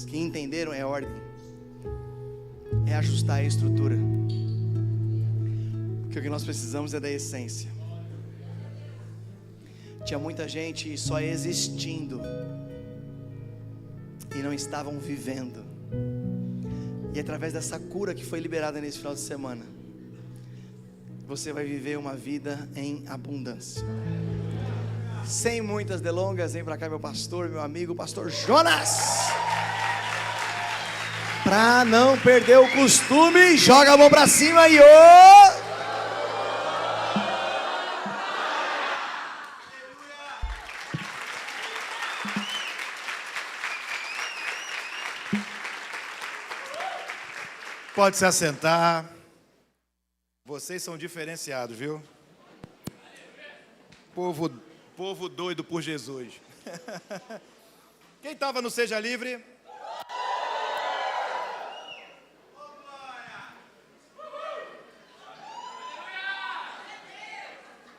que entenderam, é ordem, é ajustar a estrutura, porque o que nós precisamos é da essência. Tinha muita gente só existindo e não estavam vivendo. E através dessa cura que foi liberada nesse final de semana, você vai viver uma vida em abundância. Sem muitas delongas, vem para cá meu pastor, meu amigo, pastor Jonas. Para não perder o costume, joga a mão para cima e Pode se assentar. Vocês são diferenciados, viu? Povo doido por Jesus. Quem estava no Seja Livre?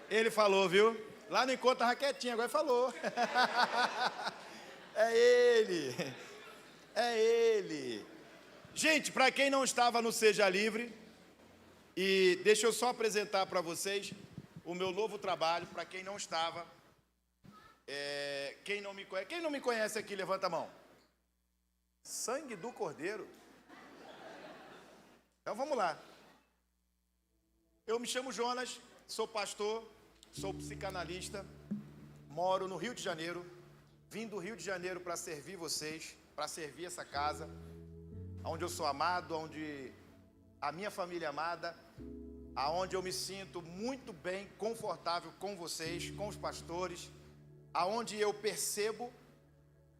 Ele falou, viu? Lá no encontro estava quietinho, agora falou. É ele. É ele. Gente, para quem não estava no Seja Livre, e deixa eu só apresentar para vocês o meu novo trabalho, para quem não estava. Quem não me conhece aqui, levanta a mão. Sangue do Cordeiro. Então vamos lá. Eu me chamo Jonas, sou pastor, sou psicanalista, moro no Rio de Janeiro. Vim do Rio de Janeiro para servir vocês, para servir essa casa, onde eu sou amado, onde a minha família é amada, aonde eu me sinto muito bem, confortável com vocês, com os pastores, aonde eu percebo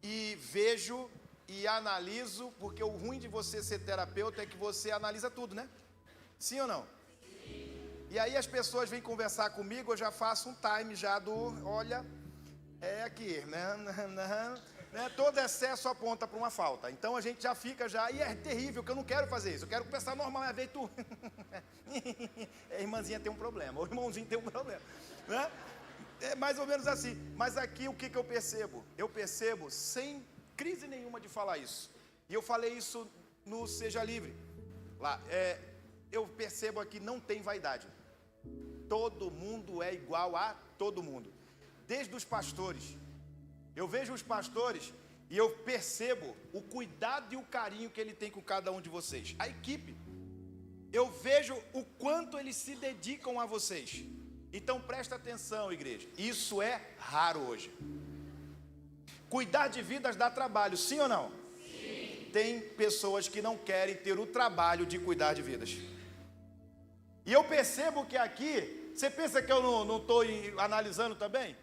e vejo e analiso, porque o ruim de você ser terapeuta é que você analisa tudo, né? Sim ou não? Sim. E aí as pessoas vêm conversar comigo, eu já faço um time já do, olha, é aqui, né? Todo excesso aponta para uma falta. Então a gente já fica e é terrível, que eu não quero fazer isso. Eu quero pensar normal, é ver tu. A irmãzinha tem um problema, o irmãozinho tem um problema, né? É mais ou menos assim. Mas aqui o que eu percebo? Eu percebo sem crise nenhuma de falar isso. E eu falei isso no Seja Livre. Lá, eu percebo aqui não tem vaidade. Todo mundo é igual a todo mundo. Desde os pastores. Eu vejo os pastores e eu percebo o cuidado e o carinho que ele tem com cada um de vocês. A equipe. Eu vejo o quanto eles se dedicam a vocês. Então presta atenção, igreja. Isso é raro hoje. Cuidar de vidas dá trabalho, sim ou não? Sim. Tem pessoas que não querem ter o trabalho de cuidar de vidas. E eu percebo que aqui, você pensa que eu não estou analisando também?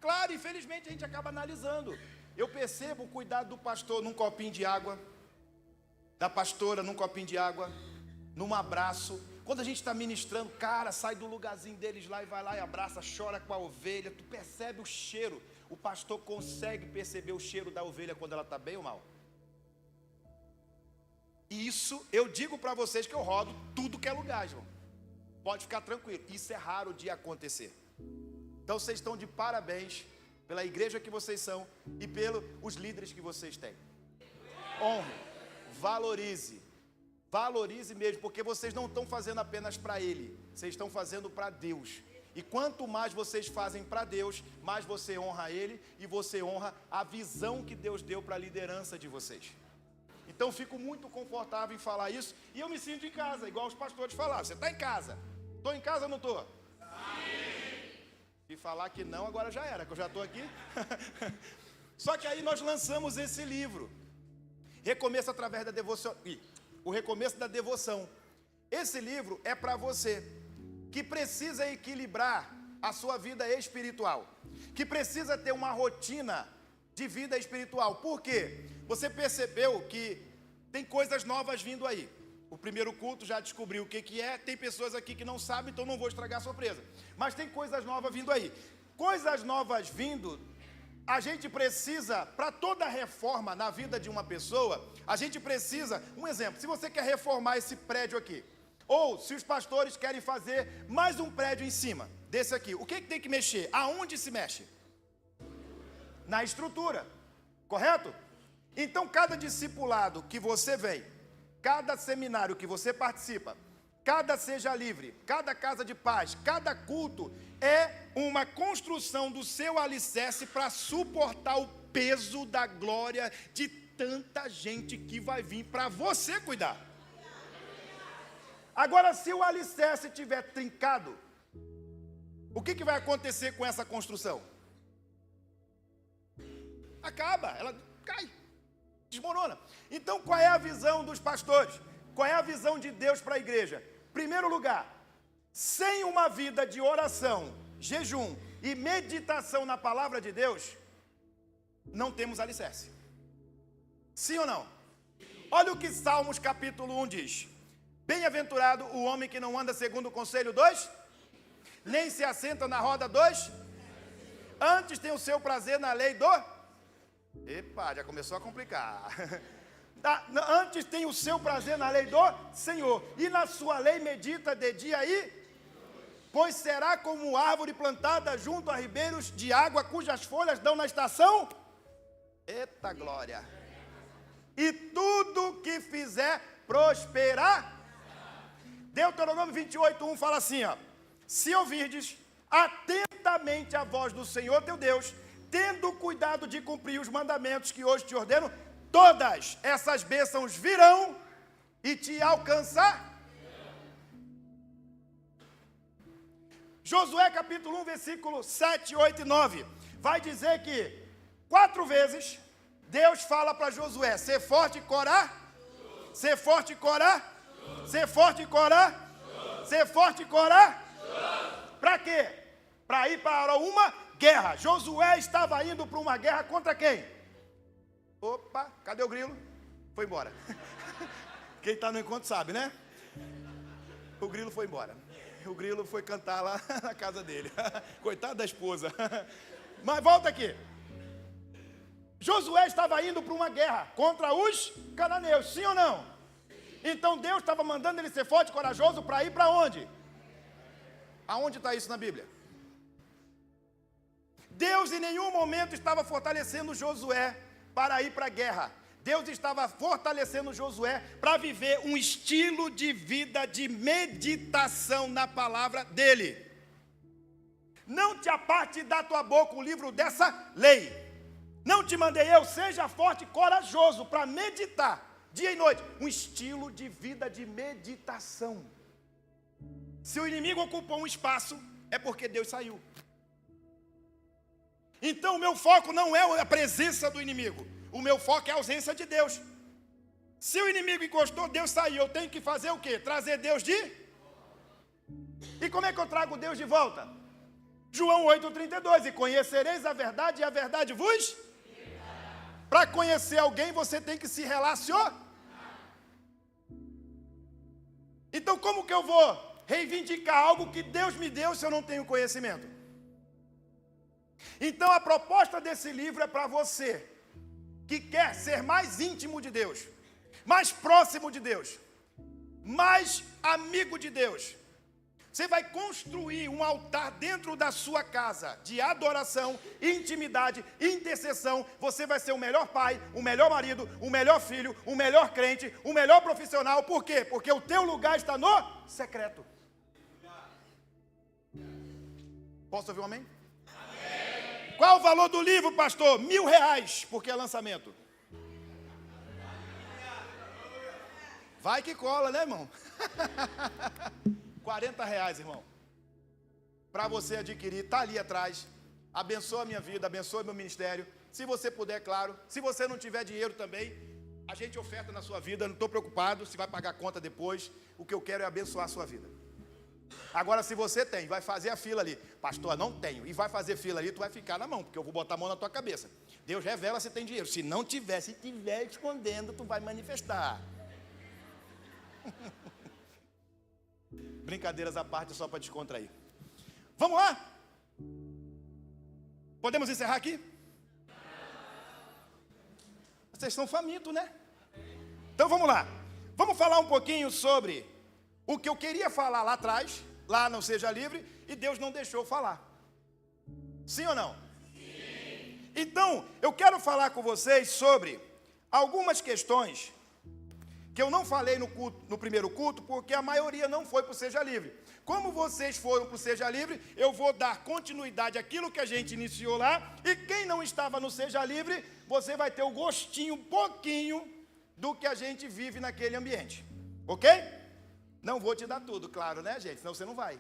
Claro, infelizmente a gente acaba analisando. Eu percebo o cuidado do pastor num copinho de água, da pastora num copinho de água, num abraço. Quando a gente está ministrando, cara, sai do lugarzinho deles lá e vai lá e abraça, chora com a ovelha. Tu percebe o cheiro. O pastor consegue perceber o cheiro da ovelha quando ela está bem ou mal? E isso, eu digo para vocês que eu rodo tudo que é lugar, irmão. Pode ficar tranquilo, isso é raro de acontecer. Então vocês estão de parabéns pela igreja que vocês são e pelos líderes que vocês têm. Honre, valorize mesmo, porque vocês não estão fazendo apenas para Ele, vocês estão fazendo para Deus. E quanto mais vocês fazem para Deus, mais você honra Ele e você honra a visão que Deus deu para a liderança de vocês. Então fico muito confortável em falar isso e eu me sinto em casa, igual os pastores falaram. Você está em casa? Estou em casa ou não estou? E falar que não, agora já era, que eu já estou aqui. Só que aí nós lançamos esse livro, Recomeço através da devoção. O Recomeço da Devoção. Esse livro é para você que precisa equilibrar a sua vida espiritual, que precisa ter uma rotina de vida espiritual. Por quê? Você percebeu que tem coisas novas vindo aí. O primeiro culto já descobriu o que é. Tem pessoas aqui que não sabem, então não vou estragar a surpresa. Mas tem coisas novas vindo aí. Coisas novas vindo, a gente precisa, para toda reforma na vida de uma pessoa, a gente precisa, um exemplo, se você quer reformar esse prédio aqui, ou se os pastores querem fazer mais um prédio em cima desse aqui, o que tem que mexer? Aonde se mexe? Na estrutura, correto? Então, cada discipulado que você vem, cada seminário que você participa, cada Seja Livre, cada casa de paz, cada culto, é uma construção do seu alicerce para suportar o peso da glória de tanta gente que vai vir para você cuidar. Agora, se o alicerce estiver trincado, o que vai acontecer com essa construção? Acaba, ela cai, desmorona. Então, qual é a visão dos pastores? Qual é a visão de Deus para a igreja? Primeiro lugar, sem uma vida de oração, jejum e meditação na palavra de Deus, não temos alicerce. Sim ou não? Olha o que Salmos capítulo 1 diz. Bem-aventurado o homem que não anda segundo o conselho dos, nem se assenta na roda dos, antes tem o seu prazer na lei do... Epa, já começou a complicar. Antes tem o seu prazer na lei do Senhor, e na sua lei medita de dia e... Pois será como árvore plantada junto a ribeiros de água, cujas folhas dão na estação... Eita glória! E tudo que fizer prosperar. Deuteronômio 28:1 fala assim, ó: se ouvirdes atentamente a voz do Senhor teu Deus, tendo cuidado de cumprir os mandamentos que hoje te ordeno, todas essas bênçãos virão e te alcançar. Josué capítulo 1, versículo 7, 8 e 9, vai dizer que 4 vezes Deus fala para Josué: ser forte e corar, ser forte e corar, ser forte e corar, ser forte e corar. Para quê? Para ir para uma guerra. Josué estava indo para uma guerra contra quem? Opa, cadê o grilo? Foi embora. Quem está no encontro sabe, né? O grilo foi embora. O grilo foi cantar lá na casa dele. Coitado da esposa. Mas volta aqui. Josué estava indo para uma guerra contra os cananeus, sim ou não? Então Deus estava mandando ele ser forte e corajoso para ir para onde? Aonde está isso na Bíblia? Deus em nenhum momento estava fortalecendo Josué para ir para a guerra. Deus estava fortalecendo Josué para viver um estilo de vida de meditação na palavra dele. Não te aparte da tua boca o livro dessa lei. Não te mandei eu, seja forte e corajoso para meditar dia e noite. Um estilo de vida de meditação. Se o inimigo ocupou um espaço, é porque Deus saiu. Então o meu foco não é a presença do inimigo. O meu foco é a ausência de Deus. Se o inimigo encostou, Deus saiu. Eu tenho que fazer o quê? Trazer Deus de... E como é que eu trago Deus de volta? João 8,32. E conhecereis a verdade e a verdade vos... Para conhecer alguém, você tem que se relacionar. Então, como que eu vou reivindicar algo que Deus me deu se eu não tenho conhecimento? Então, a proposta desse livro é para você que quer ser mais íntimo de Deus, mais próximo de Deus, mais amigo de Deus. Você vai construir um altar dentro da sua casa de adoração, intimidade, intercessão. Você vai ser o melhor pai, o melhor marido, o melhor filho, o melhor crente, o melhor profissional. Por quê? Porque o teu lugar está no secreto. Posso ouvir um amém? Amém. Qual o valor do livro, pastor? R$1.000, porque é lançamento. Vai que cola, né, irmão? R$40, irmão, para você adquirir, está ali atrás. Abençoa a minha vida, abençoa meu ministério. Se você puder, claro. Se você não tiver dinheiro também, a gente oferta na sua vida. Não estou preocupado se vai pagar a conta depois. O que eu quero é abençoar a sua vida. Agora, se você tem, vai fazer a fila ali. Pastor, não tenho. E vai fazer fila ali, tu vai ficar na mão, porque eu vou botar a mão na tua cabeça. Deus revela se tem dinheiro. Se não tiver, se tiver escondendo, tu vai manifestar. Brincadeiras à parte, só para descontrair. Vamos lá? Podemos encerrar aqui? Vocês são famintos, né? Então vamos lá. Vamos falar um pouquinho sobre o que eu queria falar lá atrás, lá no Seja Livre, e Deus não deixou falar. Sim ou não? Sim. Então, eu quero falar com vocês sobre algumas questões que eu não falei no primeiro culto, porque a maioria não foi para o Seja Livre. Como vocês foram para o Seja Livre, eu vou dar continuidade àquilo que a gente iniciou lá, e quem não estava no Seja Livre, você vai ter o gostinho, um pouquinho, do que a gente vive naquele ambiente. Ok? Não vou te dar tudo, claro, né, gente? Senão você não vai.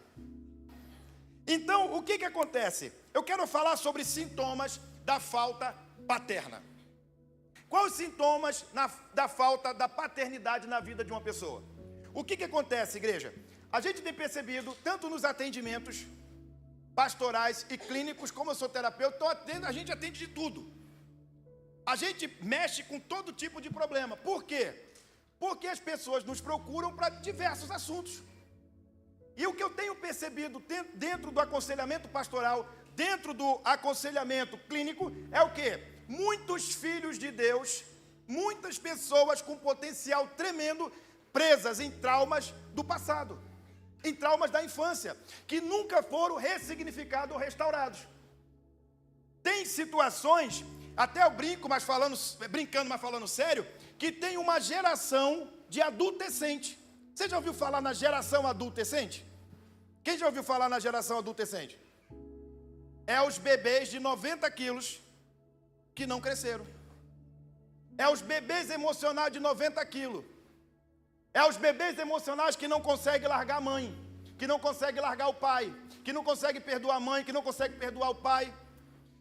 Então, o que acontece? Eu quero falar sobre sintomas da falta paterna. Quais os sintomas da falta da paternidade na vida de uma pessoa? O que acontece, igreja? A gente tem percebido, tanto nos atendimentos pastorais e clínicos, como eu sou terapeuta, a gente atende de tudo. A gente mexe com todo tipo de problema. Por quê? Porque as pessoas nos procuram para diversos assuntos. E o que eu tenho percebido dentro do aconselhamento pastoral, dentro do aconselhamento clínico, é o quê? Muitos filhos de Deus, muitas pessoas com potencial tremendo, presas em traumas do passado, em traumas da infância, que nunca foram ressignificados ou restaurados. Tem situações, até eu brinco, brincando, mas falando sério, que tem uma geração de adultescente. Você já ouviu falar na geração adultescente? Quem já ouviu falar na geração adultescente? É os bebês de 90 quilos que não cresceram. É os bebês emocionais de 90 quilos. É os bebês emocionais que não conseguem largar a mãe, que não conseguem largar o pai, que não conseguem perdoar a mãe, que não conseguem perdoar o pai.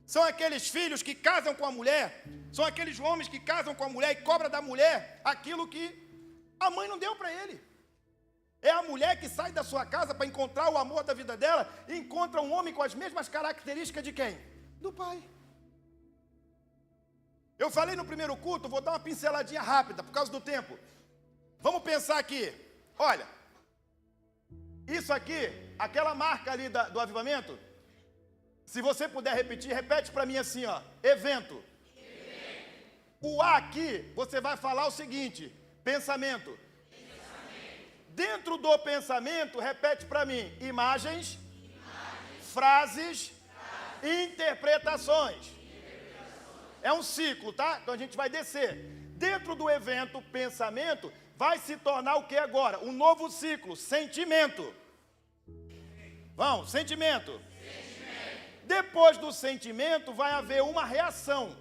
São aqueles filhos que casam com a mulher, são aqueles homens que casam com a mulher e cobram da mulher aquilo que a mãe não deu para ele. É a mulher que sai da sua casa para encontrar o amor da vida dela e encontra um homem com as mesmas características de quem? Do pai. Eu falei no primeiro culto, vou dar uma pinceladinha rápida por causa do tempo. Vamos pensar aqui. Olha, isso aqui, aquela marca ali do avivamento, se você puder repetir, repete para mim assim, ó, evento. O A aqui, você vai falar o seguinte, pensamento. Dentro do pensamento, repete para mim, imagens, frases, interpretações. É um ciclo, tá? Então a gente vai descer. Dentro do evento, pensamento, vai se tornar o que agora? Um novo ciclo, sentimento. Vamos, sentimento. Depois do sentimento, vai haver uma reação.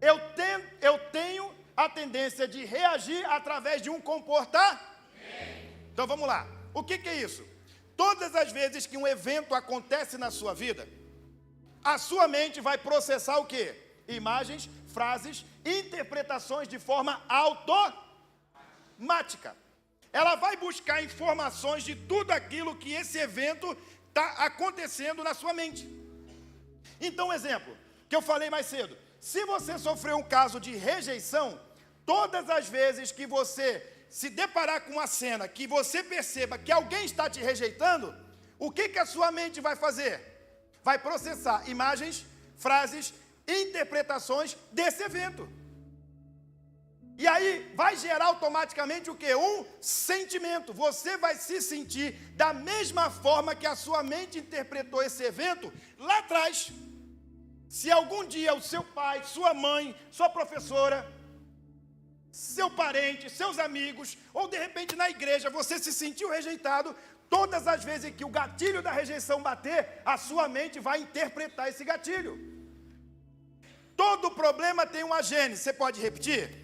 Eu tenho a tendência de reagir através de um comportamento. Então vamos lá. O que é isso? Todas as vezes que um evento acontece na sua vida, a sua mente vai processar o quê? Imagens, frases, interpretações de forma automática. Ela vai buscar informações de tudo aquilo que esse evento está acontecendo na sua mente. Então, exemplo, que eu falei mais cedo. Se você sofreu um caso de rejeição, todas as vezes que você se deparar com uma cena que você perceba que alguém está te rejeitando, o que a sua mente vai fazer? Vai processar imagens, frases, interpretações desse evento. E aí vai gerar automaticamente o quê? Um sentimento. Você vai se sentir da mesma forma que a sua mente interpretou esse evento lá atrás. Se algum dia o seu pai, sua mãe, sua professora, seu parente, seus amigos, ou de repente na igreja você se sentiu rejeitado, todas as vezes que o gatilho da rejeição bater, a sua mente vai interpretar esse gatilho. Todo problema tem uma gênese. Você pode repetir?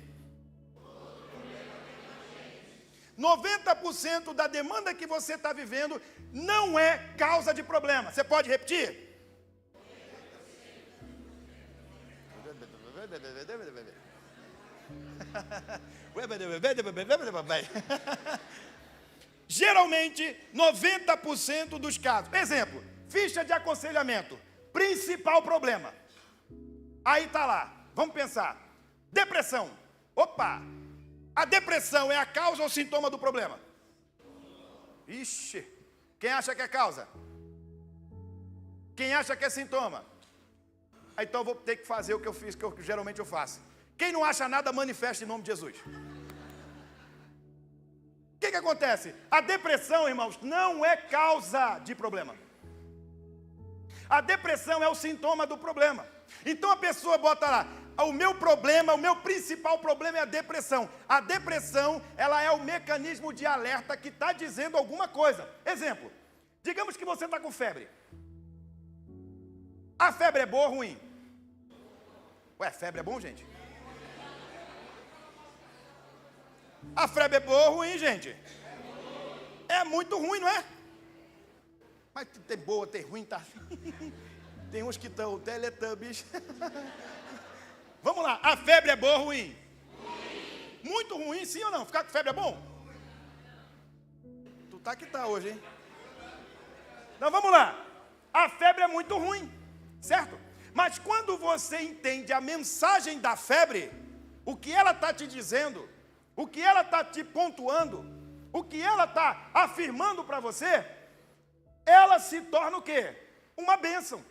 90% da demanda que você está vivendo não é causa de problema. Você pode repetir? Geralmente, 90% dos casos. Exemplo, ficha de aconselhamento. Principal problema. Aí está lá. Vamos pensar. Depressão. Opa! A depressão é a causa ou sintoma do problema? Ixi! Quem acha que é causa? Quem acha que é sintoma? Então eu vou ter que fazer o que eu fiz, que geralmente eu faço. Quem não acha nada, manifesta em nome de Jesus. O que acontece? A depressão, irmãos, não é causa de problema. A depressão é o sintoma do problema. Então a pessoa bota lá, o meu problema, o meu principal problema é a depressão. A depressão, ela é o mecanismo de alerta que está dizendo alguma coisa. Exemplo, digamos que você está com febre. A febre é boa ou ruim? Ué, febre é bom, gente? A febre é boa ou ruim, gente? É muito ruim, não é? Mas tem boa, tem ruim, tá? Tem uns que estão Teletubbies. Vamos lá, a febre é boa ou ruim? Muito ruim, sim ou não? Ficar com febre é bom? Tu tá que tá hoje, hein? Então vamos lá. A febre é muito ruim, certo? Mas quando você entende a mensagem da febre, o que ela está te dizendo, o que ela está te pontuando, o que ela está afirmando para você, ela se torna o quê? Uma bênção.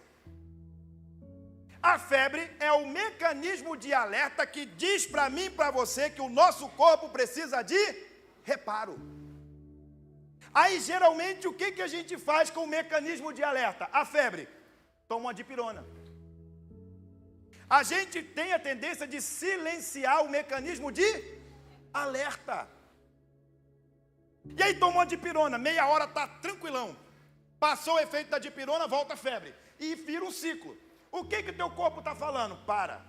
A febre é o mecanismo de alerta que diz para mim e para você que o nosso corpo precisa de reparo. Aí, geralmente, o que a gente faz com o mecanismo de alerta? A febre, toma uma dipirona. A gente tem a tendência de silenciar o mecanismo de alerta. E aí toma uma dipirona, meia hora está tranquilão. Passou o efeito da dipirona, volta a febre. E vira um ciclo. O que teu corpo está falando? Para.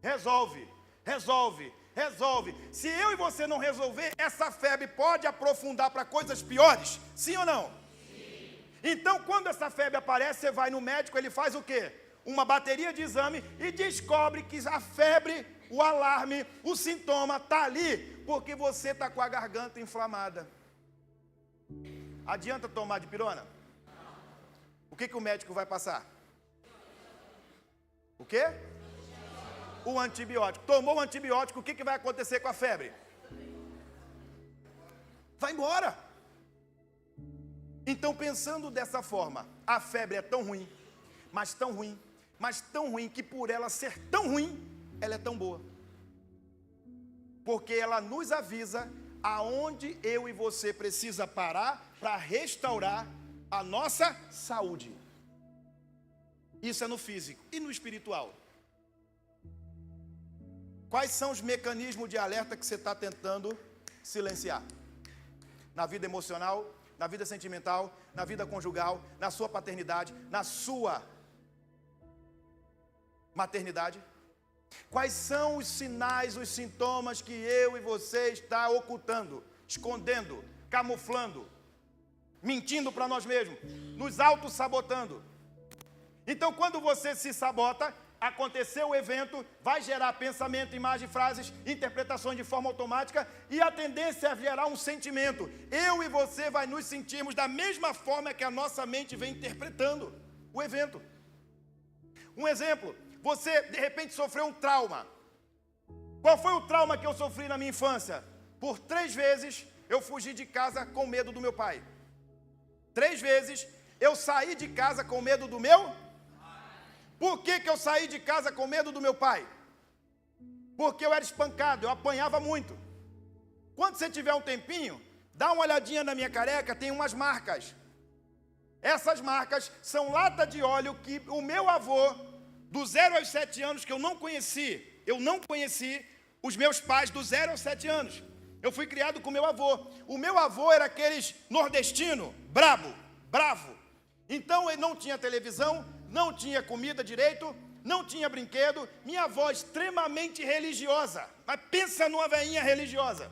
Resolve. Resolve. Resolve. Se eu e você não resolver, essa febre pode aprofundar para coisas piores? Sim ou não? Sim. Então, quando essa febre aparece, você vai no médico, ele faz o quê? Uma bateria de exame e descobre que a febre, o alarme, o sintoma está ali, porque você está com a garganta inflamada. Adianta tomar dipirona? O que o médico vai passar? O quê? O antibiótico. Tomou o antibiótico, o que vai acontecer com a febre? Vai embora. Então, pensando dessa forma, a febre é tão ruim, mas tão ruim, mas tão ruim, que por ela ser tão ruim, ela é tão boa. Porque ela nos avisa aonde eu e você precisa parar para restaurar a nossa saúde. Isso é no físico e no espiritual. Quais são os mecanismos de alerta que você está tentando silenciar? Na vida emocional, na vida sentimental, na vida conjugal, na sua paternidade, na sua maternidade? Quais são os sinais, os sintomas que eu e você está ocultando, escondendo, camuflando, mentindo para nós mesmos, nos auto-sabotando? Então, quando você se sabota, aconteceu o evento, vai gerar pensamento, imagem, frases, interpretações de forma automática, e a tendência é gerar um sentimento. Eu e você vai nos sentirmos da mesma forma que a nossa mente vem interpretando o evento. Um exemplo, você de repente sofreu um trauma. Qual foi o trauma que eu sofri na minha infância? Por 3 vezes eu fugi de casa com medo do meu pai. 3 vezes eu saí de casa com medo do meu pai. Por que eu saí de casa com medo do meu pai? Porque eu era espancado, eu apanhava muito. Quando você tiver um tempinho, dá uma olhadinha na minha careca, tem umas marcas. Essas marcas são lata de óleo que o meu avô, do 0 aos 7 anos, que eu não conheci os meus pais do 0 aos 7 anos. Eu fui criado com meu avô. O meu avô era aqueles nordestino, bravo. Então ele não tinha televisão, não tinha comida direito, não tinha brinquedo. Minha avó extremamente religiosa. Mas pensa numa velhinha religiosa.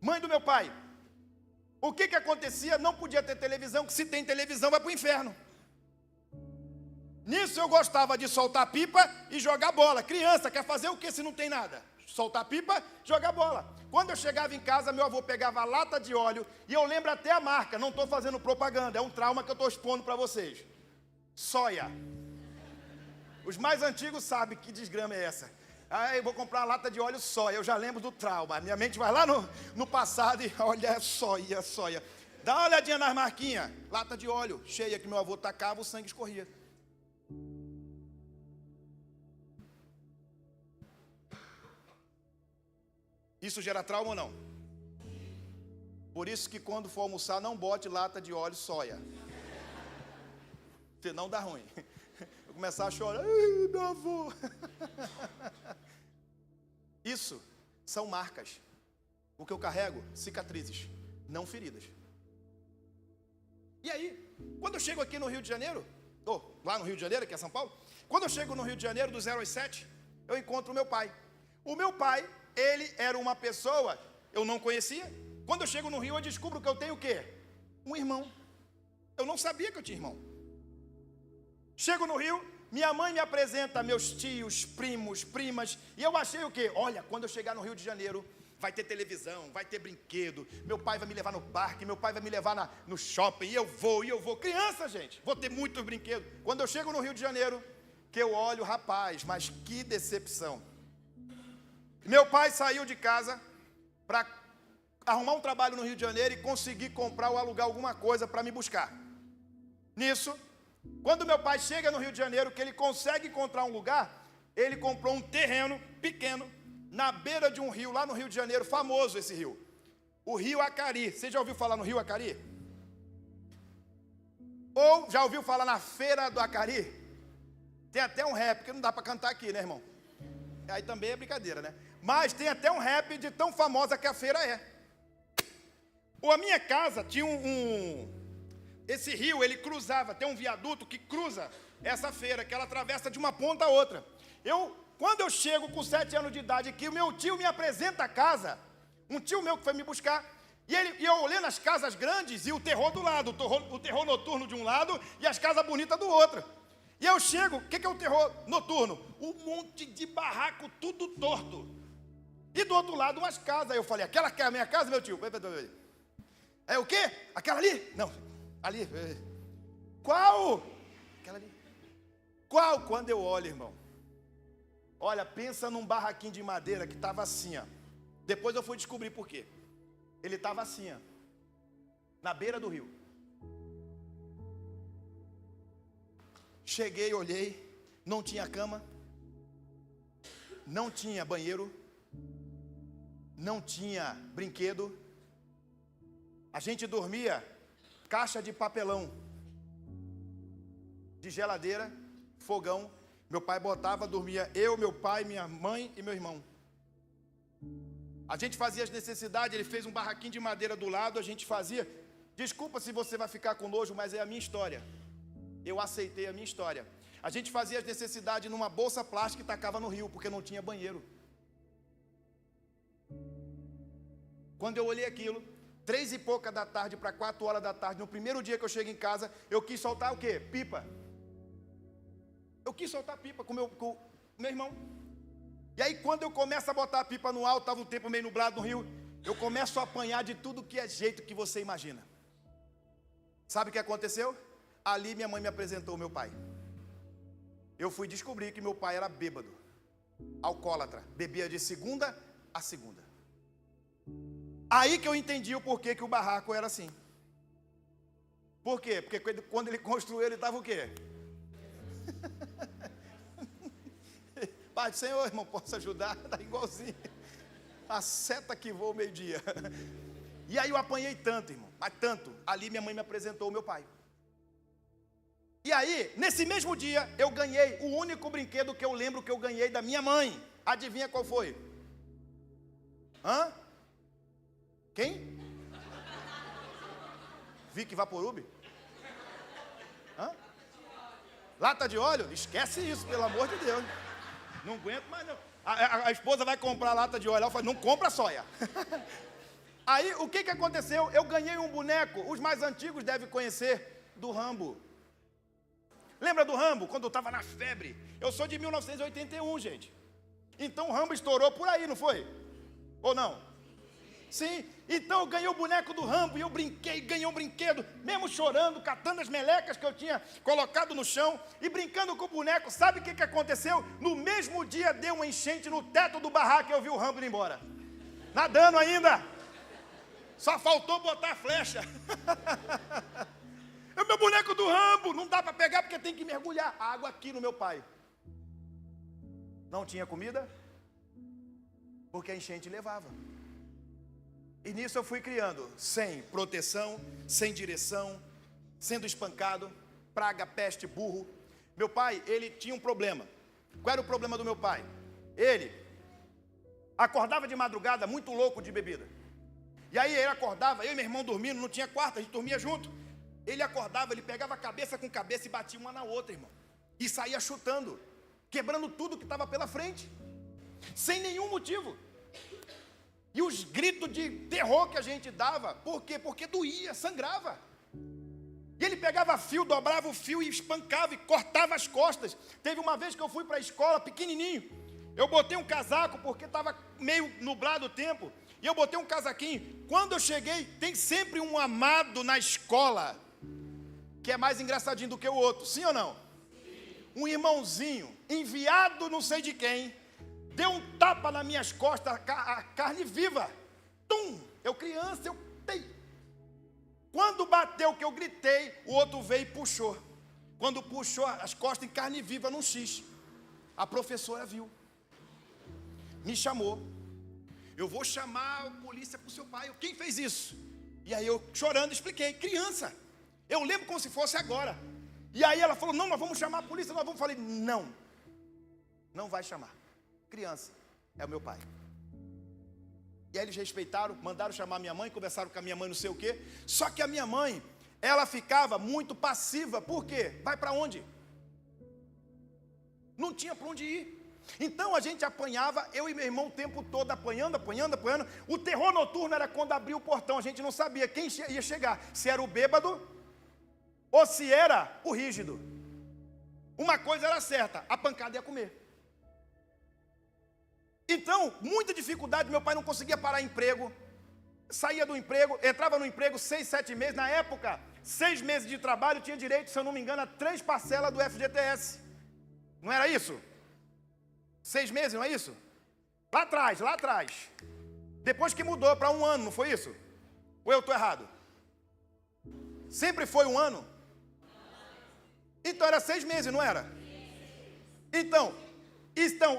Mãe do meu pai. O que acontecia? Não podia ter televisão, que se tem televisão vai para o inferno. Nisso eu gostava de soltar pipa e jogar bola. Criança quer fazer o que se não tem nada? Soltar pipa, jogar bola. Quando eu chegava em casa, meu avô pegava a lata de óleo, e eu lembro até a marca, não estou fazendo propaganda, é um trauma que eu estou expondo para vocês. Soia. Os mais antigos sabem que desgrama é essa. Eu vou comprar uma lata de óleo soia, eu já lembro do trauma. Minha mente vai lá no passado e olha, soia. Dá uma olhadinha nas marquinhas. Lata de óleo cheia que meu avô tacava, o sangue escorria. Isso gera trauma ou não? Por isso que quando for almoçar, não bote lata de óleo soia. senão dá ruim. Eu começar a chorar, ai, meu avô. Isso são marcas. O que eu carrego, cicatrizes, não feridas. E aí, quando eu chego aqui no Rio de Janeiro, lá no Rio de Janeiro, que é São Paulo, quando eu chego no Rio de Janeiro, do 0 aos 7, eu encontro o meu pai. O meu pai, ele era uma pessoa, eu não conhecia. Quando eu chego no Rio, eu descubro que eu tenho o quê? Um irmão. Eu não sabia que eu tinha irmão. Chego no Rio, minha mãe me apresenta meus tios, primos, primas, e eu achei o quê? Olha, quando eu chegar no Rio de Janeiro, vai ter televisão, vai ter brinquedo, meu pai vai me levar no parque, meu pai vai me levar no shopping, e eu vou. Criança, gente, vou ter muitos brinquedos. Quando eu chego no Rio de Janeiro, que eu olho, rapaz, mas que decepção. Meu pai saiu de casa para arrumar um trabalho no Rio de Janeiro e conseguir comprar ou alugar alguma coisa para me buscar. Nisso, quando meu pai chega no Rio de Janeiro, que ele consegue encontrar um lugar, ele comprou um terreno pequeno, na beira de um rio, lá no Rio de Janeiro, famoso esse rio. O Rio Acari. Você já ouviu falar no Rio Acari? Ou já ouviu falar na Feira do Acari? Tem até um rap, que não dá para cantar aqui, né, irmão? Aí também é brincadeira, né? Mas tem até um rap de tão famosa que a feira é. Ou a minha casa tinha esse rio, ele cruzava, tem um viaduto que cruza essa feira, que ela atravessa de uma ponta a outra. Quando eu chego com 7 anos de idade, que o meu tio me apresenta a casa, um tio meu que foi me buscar, e eu olhando as casas grandes e o terror do lado, o terror noturno de um lado e as casas bonitas do outro. E eu chego, o que é o terror noturno? Um monte de barraco, tudo torto. E do outro lado umas casas. Eu falei, aquela que é a minha casa, meu tio? É o quê? Aquela ali? Não, ali. Qual? Aquela ali. Qual? Quando eu olho, irmão. Olha, pensa num barraquinho de madeira que estava assim, ó. Depois eu fui descobrir por quê. Ele estava assim, ó, na beira do rio. Cheguei, olhei, não tinha cama, não tinha banheiro, não tinha brinquedo. A gente dormia caixa de papelão, de geladeira, fogão. Meu pai botava, dormia eu, meu pai, minha mãe e meu irmão. A gente fazia as necessidades, ele fez um barraquinho de madeira do lado, a gente fazia. Desculpa se você vai ficar com nojo, mas é a minha história. Eu aceitei a minha história. A gente fazia as necessidades numa bolsa plástica e tacava no rio, porque não tinha banheiro. Quando eu olhei aquilo, 3 e pouca da tarde para 4 horas da tarde, no primeiro dia que eu chego em casa, eu quis soltar o quê? Pipa. Eu quis soltar pipa com meu irmão. E aí quando eu começo a botar a pipa no alto, estava um tempo meio nublado no rio, eu começo a apanhar de tudo que é jeito que você imagina. Sabe o que aconteceu? Ali minha mãe me apresentou o meu pai. Eu fui descobrir que meu pai era bêbado, alcoólatra, bebia de segunda a segunda. Aí que eu entendi o porquê que o barraco era assim. Por quê? Porque quando ele construiu, ele estava o quê? Pai do Senhor, irmão, posso ajudar? Está igualzinho a seta que voa ao meio-dia. E aí eu apanhei tanto, irmão, mas tanto. Ali minha mãe me apresentou o meu pai. E aí, nesse mesmo dia, eu ganhei o único brinquedo que eu lembro que eu ganhei da minha mãe. Adivinha qual foi? Hã? Quem? Vicky Vaporub? Hã? Lata de óleo? Esquece isso, pelo amor de Deus. Não aguento mais não. A esposa vai comprar lata de óleo. Ela fala, não compra soia. Aí, o que aconteceu? Eu ganhei um boneco, os mais antigos devem conhecer, do Rambo. Lembra do Rambo? Quando eu estava na febre. Eu sou de 1981, gente. Então o Rambo estourou por aí, não foi? Ou não? Sim. Então eu ganhei o boneco do Rambo e eu brinquei, ganhei um brinquedo, mesmo chorando, catando as melecas que eu tinha colocado no chão e brincando com o boneco. Sabe o que aconteceu? No mesmo dia deu uma enchente no teto do barraco e eu vi o Rambo ir embora. Nadando ainda. Só faltou botar a flecha. É o meu boneco do Rambo. Não dá para pegar porque tem que mergulhar. Água aqui no meu pai. Não tinha comida? Porque a enchente levava. E nisso eu fui criando, sem proteção, sem direção, sendo espancado. praga, peste, burro. Meu pai, ele tinha um problema. Qual era o problema do meu pai? Ele acordava de madrugada muito louco de bebida. E aí ele acordava, eu e meu irmão dormindo, não tinha quarto, a gente dormia junto. Ele acordava, ele pegava cabeça com cabeça e batia uma na outra, irmão. E saía chutando, quebrando tudo que estava pela frente, sem nenhum motivo. E os gritos de terror que a gente dava, por quê? Porque doía, sangrava. E ele pegava fio, dobrava o fio e espancava e cortava as costas. Teve uma vez que eu fui para a escola, pequenininho, eu botei um casaco porque estava meio nublado o tempo, e eu botei um casaquinho. Quando eu cheguei, tem sempre um amado na escola, que é mais engraçadinho do que o outro, sim ou não? Um irmãozinho, enviado não sei de quem, deu um tapa nas minhas costas, a carne viva. Tum! Eu criança, eu dei. Quando bateu que eu gritei, o outro veio e puxou. Quando puxou as costas em carne viva num X, a professora viu. Me chamou. Eu vou chamar a polícia para o seu pai. Quem fez isso? E aí eu chorando expliquei. Criança. Eu lembro como se fosse agora. E aí ela falou, não, nós vamos chamar a polícia, nós vamos. Falei, não. Não vai chamar. Criança. É o meu pai. E aí eles respeitaram, mandaram chamar minha mãe, conversaram com a minha mãe não sei o quê. Só que a minha mãe, ela ficava muito passiva. Por quê? Vai para onde? Não tinha para onde ir. Então a gente apanhava, eu e meu irmão o tempo todo apanhando. O terror noturno era quando abria o portão, a gente não sabia quem ia chegar, se era o bêbado ou se era o rígido. Uma coisa era certa, a pancada ia comer. Então, muita dificuldade, meu pai não conseguia parar emprego, saía do emprego, entrava no emprego 6, 7 meses, na época, 6 meses de trabalho, tinha direito, se eu não me engano, a 3 parcelas do FGTS. Não era isso? 6 meses, não é isso? Lá atrás. Depois que mudou para 1 ano, não foi isso? Ou eu estou errado? Sempre foi 1 ano? Então era 6 meses, não era? Então,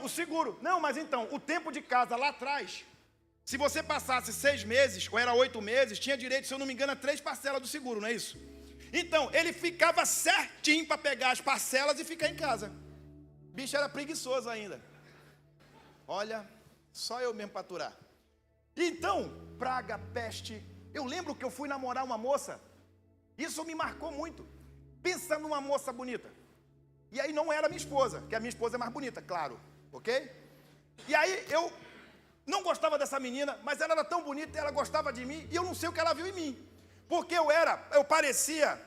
o seguro. Não, mas então, o tempo de casa lá atrás, se você passasse 6 meses, ou era 8 meses, tinha direito, se eu não me engano, a 3 parcelas do seguro, não é isso? Então, ele ficava certinho para pegar as parcelas e ficar em casa. O bicho era preguiçoso ainda. Olha, só eu mesmo para aturar. Então, praga, peste. Eu lembro que eu fui namorar uma moça. Isso me marcou muito. Pensa numa moça bonita. E aí não era minha esposa, que a minha esposa é mais bonita, claro. Ok? E aí eu não gostava dessa menina, mas ela era tão bonita, ela gostava de mim, e eu não sei o que ela viu em mim. Porque eu parecia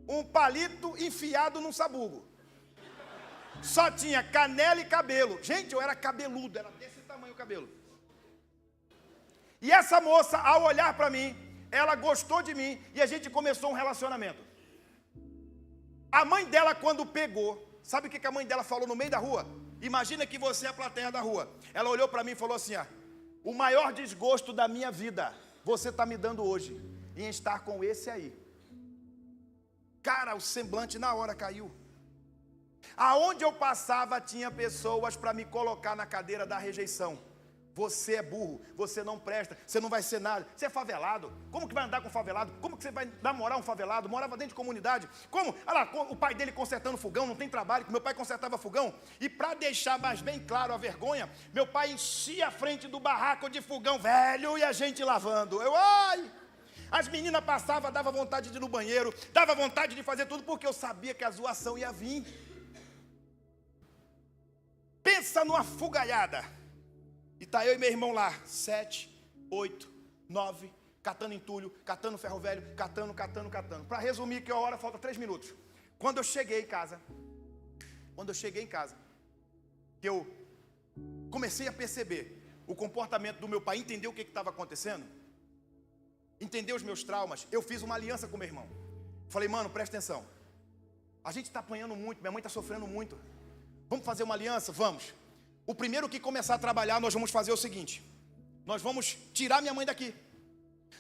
um palito enfiado num sabugo. Só tinha canela e cabelo. Gente, eu era cabeludo, era desse tamanho o cabelo. E essa moça, ao olhar para mim, ela gostou de mim e a gente começou um relacionamento. A mãe dela, quando pegou, sabe o que a mãe dela falou no meio da rua? Imagina que você é a plateia da rua. Ela olhou para mim e falou assim, o maior desgosto da minha vida, você está me dando hoje, em estar com esse aí. Cara, o semblante na hora caiu. Aonde eu passava tinha pessoas para me colocar na cadeira da rejeição. Você é burro, você não presta, você não vai ser nada, você é favelado. Como que vai andar com favelado? Como que você vai namorar um favelado? Morava dentro de comunidade. Como? Olha lá, o pai dele consertando fogão, não tem trabalho, que meu pai consertava fogão. E para deixar mais bem claro a vergonha, meu pai enchia a frente do barraco de fogão velho e a gente lavando. As meninas passavam, dava vontade de ir no banheiro, dava vontade de fazer tudo, porque eu sabia que a zoação ia vir. Pensa numa fugalhada. E tá eu e meu irmão lá, 7, 8, 9, catando entulho, catando ferro velho, catando. Para resumir, que a hora falta 3 minutos. Quando eu cheguei em casa, que eu comecei a perceber o comportamento do meu pai, entender o que estava acontecendo, entender os meus traumas, eu fiz uma aliança com meu irmão. Falei, mano, presta atenção. A gente está apanhando muito, minha mãe está sofrendo muito. Vamos fazer uma aliança? Vamos. O primeiro que começar a trabalhar, nós vamos fazer o seguinte. Nós vamos tirar minha mãe daqui.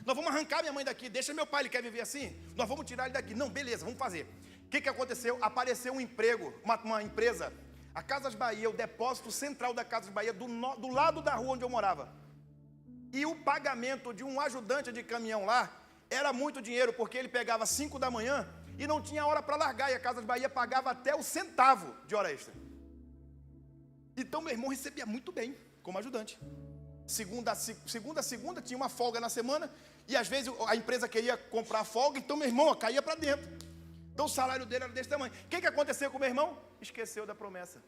Nós vamos arrancar minha mãe daqui. Deixa meu pai, ele quer viver assim? Nós vamos tirar ele daqui. Não, beleza, vamos fazer. O que aconteceu? Apareceu um emprego, uma empresa. A Casas Bahia, o depósito central da Casas Bahia, do lado da rua onde eu morava. E o pagamento de um ajudante de caminhão lá era muito dinheiro, porque ele pegava 5 da manhã e não tinha hora para largar, e a Casas Bahia pagava até o centavo de hora extra. Então meu irmão recebia muito bem como ajudante. Segunda tinha uma folga na semana, e às vezes a empresa queria comprar folga, então meu irmão caía para dentro. Então o salário dele era desse tamanho. O que aconteceu com meu irmão? Esqueceu da promessa.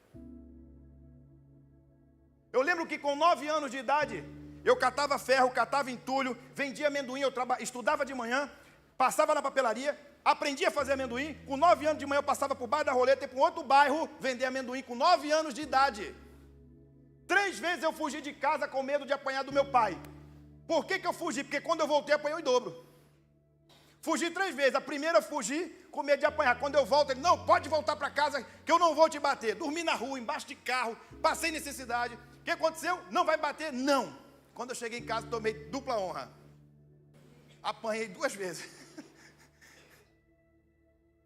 Eu lembro que com 9 anos de idade, eu catava ferro, catava entulho, vendia amendoim, estudava de manhã, passava na papelaria, aprendi a fazer amendoim. Com 9 anos de manhã eu passava para o bairro da Roleta e para um outro bairro vender amendoim com 9 anos de idade. 3 vezes eu fugi de casa com medo de apanhar do meu pai. Por que eu fugi? Porque quando eu voltei apanhou em dobro. Fugi 3 vezes. A primeira eu fugi com medo de apanhar. Quando eu volto, ele, não, pode voltar para casa que eu não vou te bater. Dormi na rua, embaixo de carro, passei necessidade. O que aconteceu? Não vai bater? Não. Quando eu cheguei em casa, tomei dupla honra. Apanhei 2 vezes.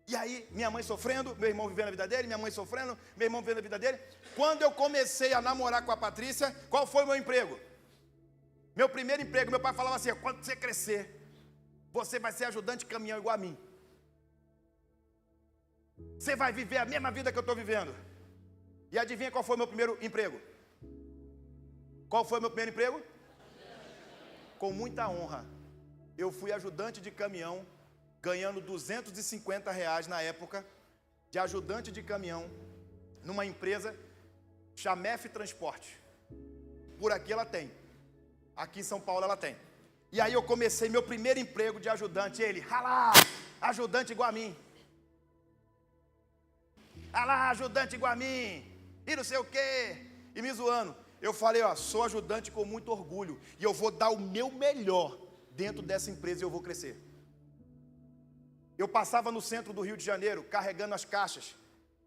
E aí, minha mãe sofrendo, meu irmão vivendo a vida dele, minha mãe sofrendo, meu irmão vivendo a vida dele. Quando eu comecei a namorar com a Patrícia, qual foi o meu emprego? Meu primeiro emprego, meu pai falava assim, quando você crescer, você vai ser ajudante de caminhão igual a mim. Você vai viver a mesma vida que eu estou vivendo. E adivinha qual foi o meu primeiro emprego? Qual foi o meu primeiro emprego? Com muita honra. Eu fui ajudante de caminhão, ganhando R$250 na época, de ajudante de caminhão, numa empresa, Chamef Transporte. Por aqui ela tem. Aqui em São Paulo ela tem. E aí eu comecei meu primeiro emprego de ajudante. Ele, lá, ajudante igual a mim. Lá, ajudante igual a mim. E não sei o quê. E me zoando. Eu falei, sou ajudante com muito orgulho. E eu vou dar o meu melhor dentro dessa empresa e eu vou crescer. Eu passava no centro do Rio de Janeiro, carregando as caixas.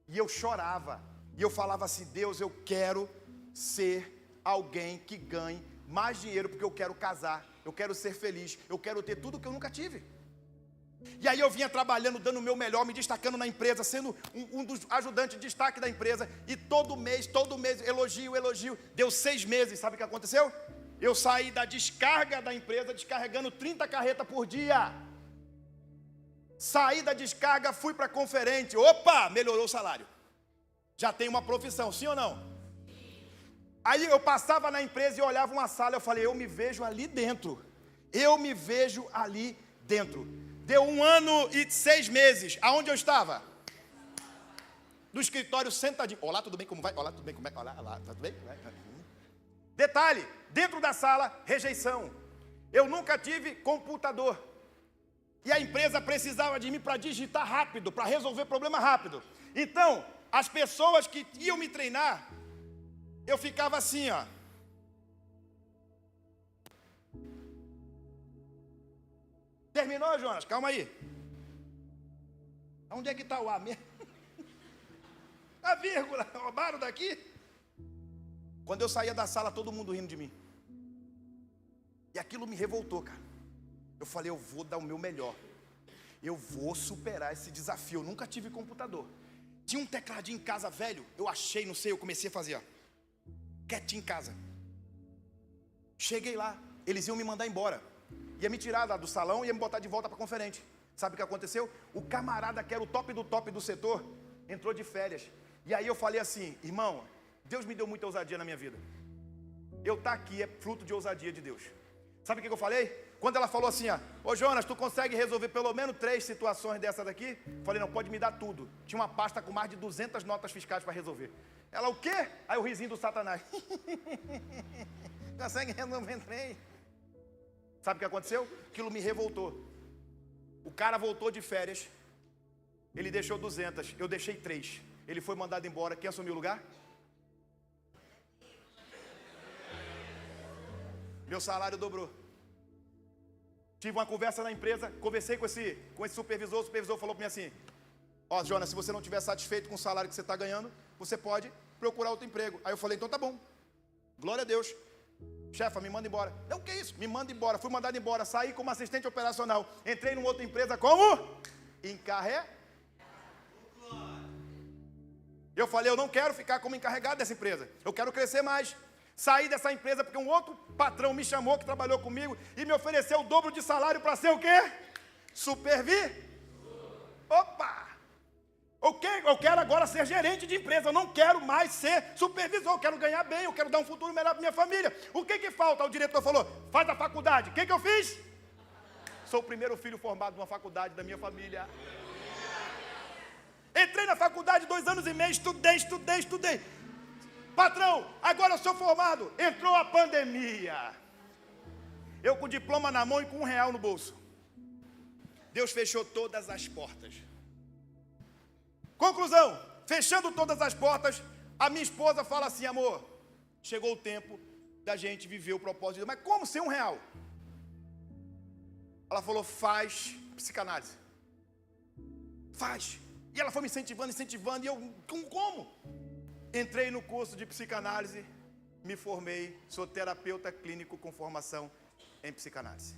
E eu chorava. E eu falava assim, Deus, eu quero ser alguém que ganhe mais dinheiro, porque eu quero casar, eu quero ser feliz, eu quero ter tudo que eu nunca tive. E aí eu vinha trabalhando, dando o meu melhor, me destacando na empresa, sendo um dos ajudantes de destaque da empresa, e todo mês, elogio. Deu 6 meses, sabe o que aconteceu? Eu saí da descarga da empresa, descarregando 30 carretas por dia. Saí da descarga, fui para conferente, opa, melhorou o salário. Já tem uma profissão, sim ou não? Aí eu passava na empresa e olhava uma sala, eu falei, eu me vejo ali dentro. Eu me vejo ali dentro. Deu 1 ano e 6 meses. Aonde eu estava? No escritório sentadinho. Olá, tudo bem? Como vai? Olá, tudo bem? Como é? Olá, tudo bem? Detalhe, dentro da sala, rejeição. Eu nunca tive computador. E a empresa precisava de mim para digitar rápido, para resolver problema rápido. Então, as pessoas que iam me treinar, eu ficava assim, Terminou, Jonas? Calma aí. Onde é que está o A mesmo? A vírgula, roubaram daqui? Quando eu saía da sala, todo mundo rindo de mim. E aquilo me revoltou, cara. Eu falei, eu vou dar o meu melhor. Eu vou superar esse desafio. Eu nunca tive computador. Tinha um tecladinho em casa velho, eu achei, não sei, eu comecei a fazer, quietinho em casa. Cheguei lá, eles iam me mandar embora. Ia me tirar lá do salão e ia me botar de volta para a conferente. Sabe o que aconteceu? O camarada que era o top do setor, entrou de férias. E aí eu falei assim, irmão, Deus me deu muita ousadia na minha vida. Eu estar aqui é fruto de ousadia de Deus. Sabe o que eu falei? Quando ela falou assim, ô Jonas, tu consegue resolver pelo menos 3 situações dessa daqui? Eu falei, não, pode me dar tudo. Tinha uma pasta com mais de 200 notas fiscais para resolver. Ela, o quê? Aí o risinho do Satanás. Consegue resolver 3? Sabe o que aconteceu? Aquilo me revoltou. O cara voltou de férias, ele deixou 200, eu deixei 3. Ele foi mandado embora, quem assumiu o lugar? Meu salário dobrou. Tive uma conversa na empresa, conversei com esse supervisor, o supervisor falou para mim assim, Jonas, se você não estiver satisfeito com o salário que você está ganhando, você pode procurar outro emprego. Aí eu falei, então tá bom, glória a Deus. Chefa, me manda embora. Não, que isso? Me manda embora. Fui mandado embora, saí como assistente operacional. Entrei numa outra empresa como? Encarregado. Eu falei, eu não quero ficar como encarregado dessa empresa. Eu quero crescer mais. Saí dessa empresa porque um outro patrão me chamou, que trabalhou comigo, e me ofereceu o dobro de salário para ser o quê? Supervisor. Opa! Eu quero agora ser gerente de empresa, eu não quero mais ser supervisor, eu quero ganhar bem, eu quero dar um futuro melhor para minha família. O que falta? O diretor falou, faz a faculdade. O que eu fiz? Sou o primeiro filho formado numa faculdade da minha família. Entrei na faculdade 2 anos e meio, estudei. Patrão, agora eu sou formado. Entrou a pandemia. Eu com diploma na mão e com R$1 no bolso. Deus fechou todas as portas. Conclusão, fechando todas as portas, a minha esposa fala assim, amor, chegou o tempo da gente viver o propósito de Deus. Mas como sem R$1? Ela falou, faz psicanálise. Faz. E ela foi me incentivando, e eu, como? Entrei no curso de psicanálise, me formei, sou terapeuta clínico com formação em psicanálise.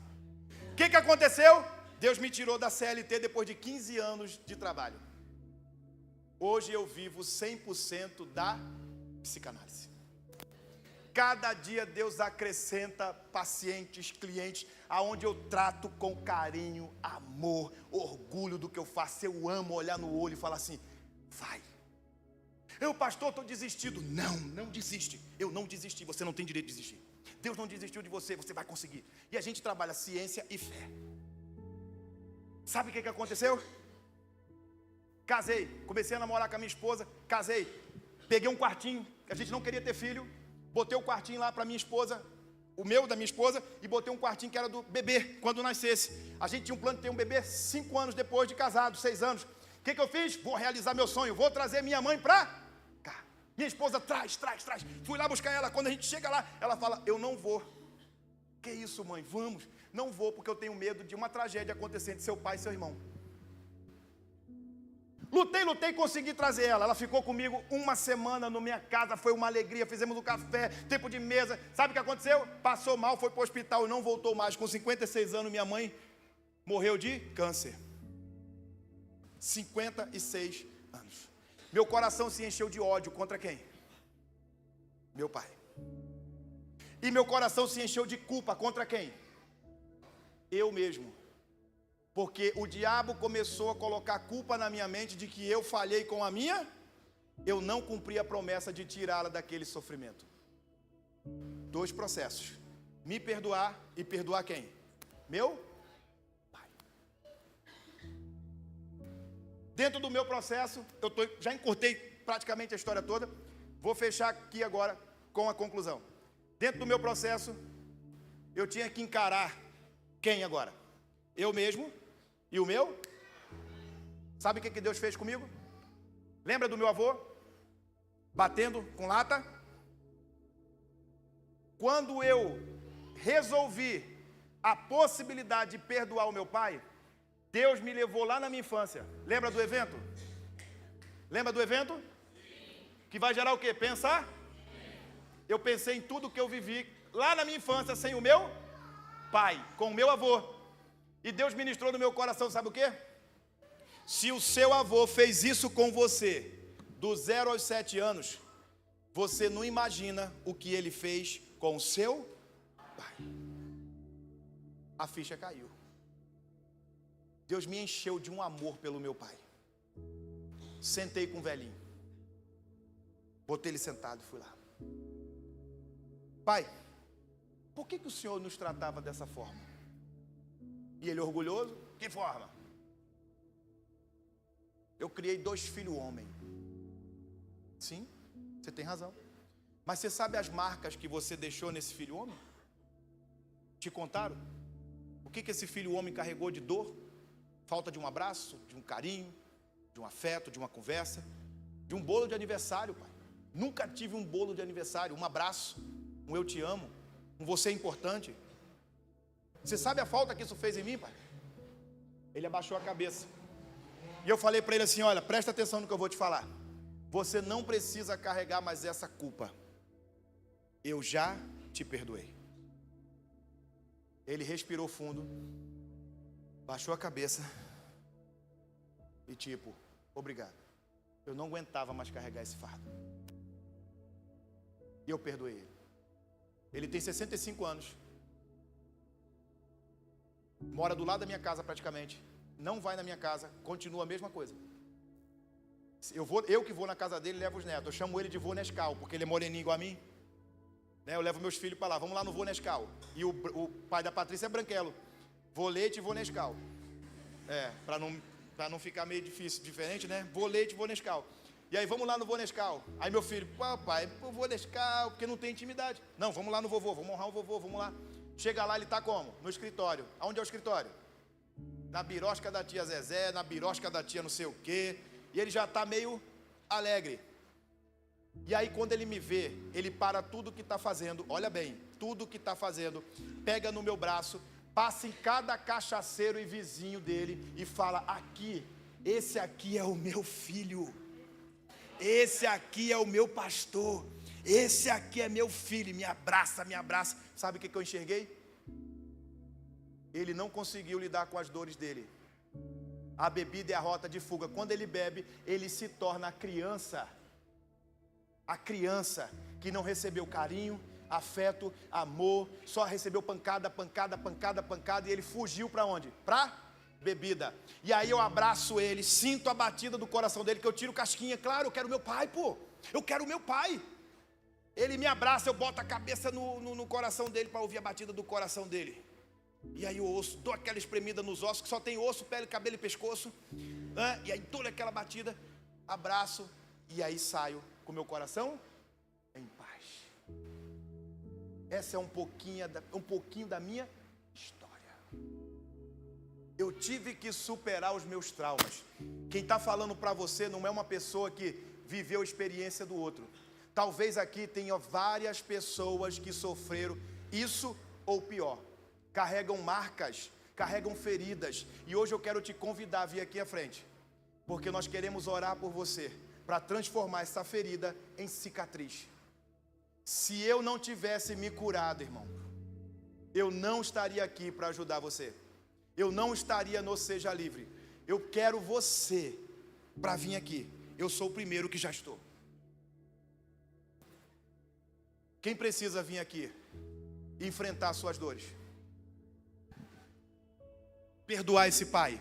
O que aconteceu? Deus me tirou da CLT depois de 15 anos de trabalho. Hoje eu vivo 100% da psicanálise. Cada dia Deus acrescenta pacientes, clientes, aonde eu trato com carinho, amor, orgulho do que eu faço. Eu amo olhar no olho e falar assim, vai. Eu, pastor, estou desistido. Não desiste. Eu não desisti, você não tem direito de desistir. Deus não desistiu de você, você vai conseguir. E a gente trabalha ciência e fé. Sabe o que aconteceu? Casei, comecei a namorar com a minha esposa, casei, peguei um quartinho, a gente não queria ter filho, botei o quartinho lá para minha esposa, o meu da minha esposa, e botei um quartinho que era do bebê, quando nascesse. A gente tinha um plano de ter um bebê 5 anos depois de casado, 6 anos. O que eu fiz? Vou realizar meu sonho, vou trazer minha mãe para cá. Minha esposa traz. Fui lá buscar ela, quando a gente chega lá, ela fala, eu não vou. Que isso, mãe? Vamos. Não vou, porque eu tenho medo de uma tragédia acontecer entre seu pai e seu irmão. Lutei, consegui trazer ela. Ela ficou comigo 1 semana na minha casa, foi uma alegria, fizemos um café, tempo de mesa. Sabe o que aconteceu? Passou mal, foi para o hospital e não voltou mais. Com 56 anos, minha mãe morreu de câncer. 56 anos. Meu coração se encheu de ódio contra quem? Meu pai. E meu coração se encheu de culpa contra quem? Eu mesmo. Porque o diabo começou a colocar culpa na minha mente de que eu falhei com a minha, eu não cumpri a promessa de tirá-la daquele sofrimento. 2 processos. Me perdoar e perdoar quem? Meu pai. Dentro do meu processo, já encurtei praticamente a história toda, vou fechar aqui agora com a conclusão. Dentro do meu processo, eu tinha que encarar quem agora? Eu mesmo. E o meu? Sabe o que Deus fez comigo? Lembra do meu avô? Batendo com lata? Quando eu resolvi a possibilidade de perdoar o meu pai, Deus me levou lá na minha infância. Lembra do evento? Lembra do evento? Que vai gerar o quê? Pensar? Eu pensei em tudo que eu vivi lá na minha infância sem o meu pai, com o meu avô. E Deus ministrou no meu coração, sabe o quê? Se o seu avô fez isso com você, do 0 aos 7 anos, você não imagina o que ele fez com o seu pai. A ficha caiu. Deus me encheu de um amor pelo meu pai. Sentei com o velhinho. Botei ele sentado e fui lá. Pai, por que o senhor nos tratava dessa forma? E ele orgulhoso, que forma? Eu criei 2 filhos homens. Sim, você tem razão. Mas você sabe as marcas que você deixou nesse filho homem? Te contaram? O que esse filho homem carregou de dor? Falta de um abraço, de um carinho, de um afeto, de uma conversa, de um bolo de aniversário, pai. Nunca tive um bolo de aniversário, um abraço, um eu te amo, um você é importante. Você sabe a falta que isso fez em mim, pai? Ele abaixou a cabeça. E eu falei para ele assim, olha, presta atenção no que eu vou te falar. Você não precisa carregar mais essa culpa. Eu já te perdoei. Ele respirou fundo, baixou a cabeça e tipo, obrigado. Eu não aguentava mais carregar esse fardo. E eu perdoei ele. Ele tem 65 anos. Mora do lado da minha casa praticamente. não vai na minha casa, continua a mesma coisa. Eu que vou na casa dele, levo os netos. Eu chamo ele de vô Nescau, porque ele é moreninho igual a mim. Né? Eu levo meus filhos para lá, vamos lá no vô Nescau. E o pai da Patrícia é branquelo. Vô Leite e vô Nescau. Para não ficar meio difícil, diferente, né? Vô Leite e vô Nescau. E aí, vamos lá no vô Nescau. Aí meu filho, papai, vô Nescau, porque não tem intimidade. Não, vamos lá no vovô, vamos honrar o vovô, vamos lá. Chega lá, ele está como? No escritório. Aonde é o escritório? Na birosca da tia Zezé, na birosca da tia não sei o quê. E ele já está meio alegre. E aí quando ele me vê, ele para tudo que está fazendo, olha bem, tudo que está fazendo, pega no meu braço, passa em cada cachaceiro e vizinho dele e fala, aqui, esse aqui é o meu filho, esse aqui é o meu pastor, esse aqui é meu filho, me abraça, me abraça. Sabe o que eu enxerguei? Ele não conseguiu lidar com as dores dele. A bebida é a rota de fuga. Quando ele bebe, ele se torna a criança que não recebeu carinho, afeto, amor, só recebeu pancada, e ele fugiu para onde? Para bebida. E aí eu abraço ele, sinto a batida do coração dele, que eu tiro casquinha, claro, eu quero meu pai, pô, eu quero meu pai. Ele me abraça, eu boto a cabeça no coração dele para ouvir a batida do coração dele. E aí eu ouço, dou aquela espremida nos ossos, que só tem osso, pele, cabelo e pescoço, né? E aí toda aquela batida, abraço, e aí saio com meu coração em paz. Essa é um pouquinho da minha história. Eu tive que superar os meus traumas. Quem está falando para você não é uma pessoa que viveu a experiência do outro. Talvez aqui tenha várias pessoas que sofreram isso ou pior. Carregam marcas, carregam feridas. E hoje eu quero te convidar a vir aqui à frente, porque nós queremos orar por você, para transformar essa ferida em cicatriz. Se eu não tivesse me curado, irmão, eu não estaria aqui para ajudar você. Eu não estaria no Seja Livre. Eu quero você para vir aqui. Eu sou o primeiro que já estou. Quem precisa vir aqui e enfrentar suas dores? Perdoar esse pai,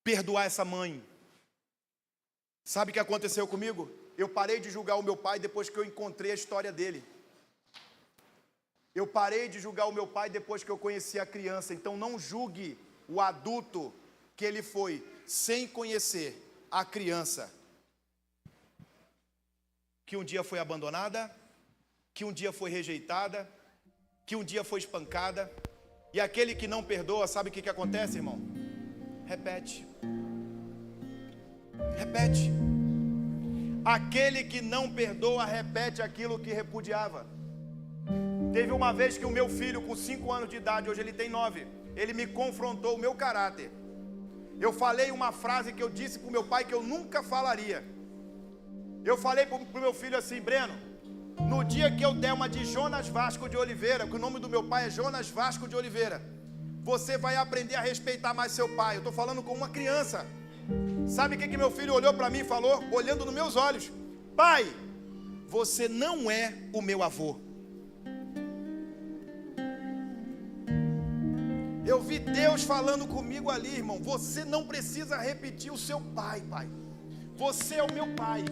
perdoar essa mãe. Sabe o que aconteceu comigo? Eu parei de julgar o meu pai depois que eu encontrei a história dele. Eu parei de julgar o meu pai depois que eu conheci a criança. Então não julgue o adulto que ele foi, sem conhecer a criança, que um dia foi abandonada, que um dia foi rejeitada, que um dia foi espancada. E aquele que não perdoa, sabe o que acontece, irmão? Repete. Repete. Aquele que não perdoa, repete aquilo que repudiava. Teve uma vez que o meu filho, com 5 anos de idade, hoje ele tem 9, ele me confrontou o meu caráter. Eu falei uma frase que eu disse para o meu pai que eu nunca falaria. Eu falei para o meu filho assim, Breno, no dia que eu der uma de Jonas Vasco de Oliveira, que o nome do meu pai é Jonas Vasco de Oliveira, você vai aprender a respeitar mais seu pai. Eu estou falando com uma criança. Sabe o que meu filho olhou para mim e falou, olhando nos meus olhos? Pai, você não é o meu avô. Eu vi Deus falando comigo ali, irmão. Você não precisa repetir o seu pai, pai. Você é o meu pai.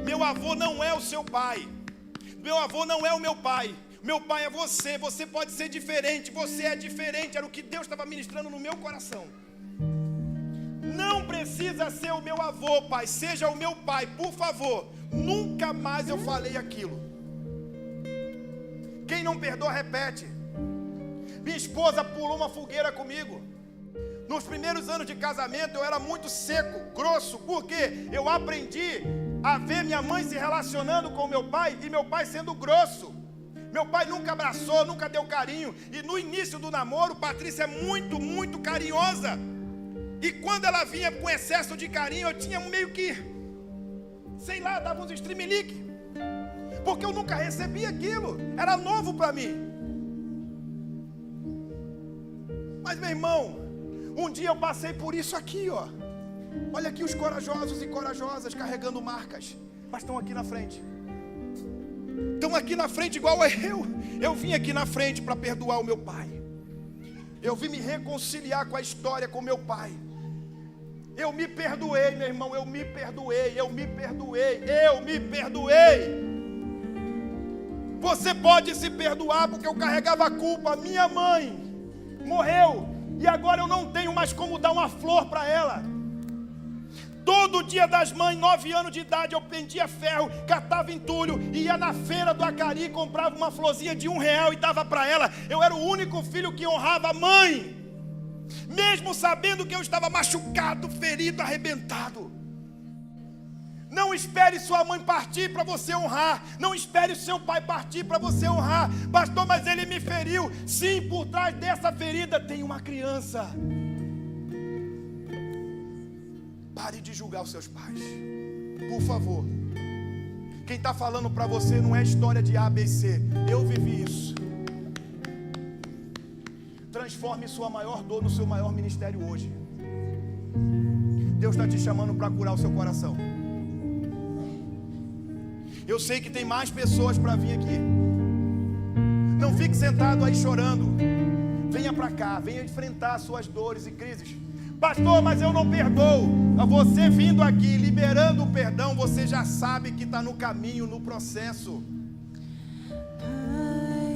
Meu avô não é o seu pai. Meu avô não é o meu pai. Meu pai é você. Você pode ser diferente. Você é diferente. Era o que Deus estava ministrando no meu coração. Não precisa ser o meu avô, pai. Seja o meu pai, por favor. Nunca mais eu falei aquilo. Quem não perdoa, repete. Minha esposa pulou uma fogueira comigo. Nos primeiros anos de casamento eu era muito seco, grosso, porque eu aprendi a ver minha mãe se relacionando com meu pai e meu pai sendo grosso. Meu pai nunca abraçou, nunca deu carinho. E no início do namoro, Patrícia é muito, muito carinhosa. E quando ela vinha com excesso de carinho, eu tinha meio que, sei lá, dava uns estremelique. Porque eu nunca recebi aquilo, era novo para mim. Mas meu irmão, um dia eu passei por isso aqui, ó. Olha aqui os corajosos e corajosas carregando marcas, mas estão aqui na frente. Estão aqui na frente igual a eu. Eu vim aqui na frente para perdoar o meu pai. Eu vim me reconciliar com a história, com meu pai. Eu me perdoei, meu irmão, eu me perdoei. Você pode se perdoar, porque eu carregava a culpa. Minha mãe morreu e agora eu não tenho mais como dar uma flor para ela. Todo dia das mães, 9 anos de idade, eu pendia ferro, catava entulho, ia na feira do Acari, comprava uma florzinha de R$1 e dava para ela. Eu era o único filho que honrava a mãe, mesmo sabendo que eu estava machucado, ferido, arrebentado. Não espere sua mãe partir para você honrar. Não espere seu pai partir para você honrar. Pastor, mas ele me feriu. Sim, por trás dessa ferida tem uma criança. Pare de julgar os seus pais, por favor. Quem está falando para você não é história de A, B e C. Eu vivi isso. Transforme sua maior dor no seu maior ministério hoje. Deus está te chamando para curar o seu coração. Eu sei que tem mais pessoas para vir aqui. Não fique sentado aí chorando. Venha para cá, venha enfrentar suas dores e crises. Pastor, mas eu não perdoo. Você vindo aqui, liberando o perdão, você já sabe que está no caminho, no processo.